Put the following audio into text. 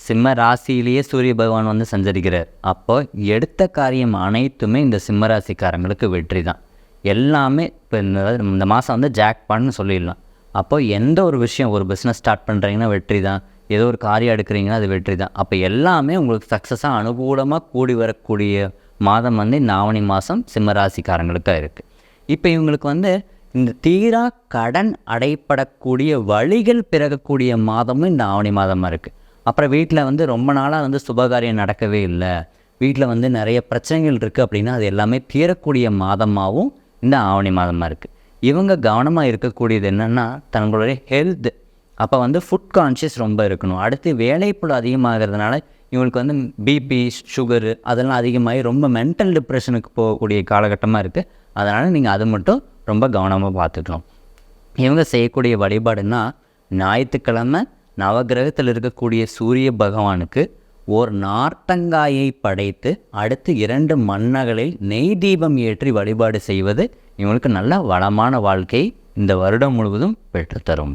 சிம்ம ராசியிலேயே சூரிய பகவான் வந்து சஞ்சரிக்கிறார். அப்போ எடுத்த காரியம் அனைத்துமே இந்த சிம்ம ராசிக்காரங்களுக்கு வெற்றி தான். எல்லாமே இப்போ இந்த மாதம் வந்து ஜாக்பாட்னு சொல்லிடலாம். அப்போ எந்த ஒரு விஷயம், ஒரு பிஸ்னஸ் ஸ்டார்ட் பண்ணுறீங்கன்னா வெற்றி தான், ஏதோ ஒரு காரியம் எடுக்கிறீங்கன்னா அது வெற்றி தான். அப்போ எல்லாமே உங்களுக்கு சக்ஸஸாக அனுகூலமாக கூடி வரக்கூடிய மாதம் வந்து இந்த ஆவணி மாதம் சிம்ம ராசிக்காரங்களுக்காக இருக்குது. இப்போ இவங்களுக்கு வந்து இந்த தீரா கடன் அடைப்படக்கூடிய வழிகள் பிறக்கக்கூடிய மாதமும் இந்த ஆவணி மாதமாக இருக்குது. அப்புறம் வீட்டில் வந்து ரொம்ப நாளாக வந்து சுபகாரியம் நடக்கவே இல்லை, வீட்டில் வந்து நிறைய பிரச்சனைகள் இருக்குது அப்படின்னா அது எல்லாமே தீரக்கூடிய மாதமாகவும் இந்த ஆவணி மாதமாக இருக்குது. இவங்க கவனமாக இருக்கக்கூடியது என்னென்னா தங்களுடைய ஹெல்த். அப்போ வந்து ஃபுட் கான்ஷியஸ் ரொம்ப இருக்கணும். அடுத்து வேலைப்பளு அதிகமாகிறதுனால இவங்களுக்கு வந்து பிபி, சுகரு அதெல்லாம் அதிகமாகி ரொம்ப மென்டல் டிப்ரெஷனுக்கு போகக்கூடிய காலகட்டமாக இருக்குது. அதனால் நீங்கள் அது மட்டும் ரொம்ப கவனமாக பார்த்துக்கணும். இவங்க செய்யக்கூடிய வழிபாடுன்னா ஞாயிற்றுக்கிழமை நவகிரகத்தில் இருக்கக்கூடிய சூரிய பகவானுக்கு ஓர் நார்த்தங்காயை படைத்து அடுத்து 2 மண்ணகளில் நெய் தீபம் ஏற்றி வழிபாடு செய்வது இவங்களுக்கு நல்ல வளமான வாழ்க்கை இந்த வருடம் முழுவதும் பெற்றுத்தரும்.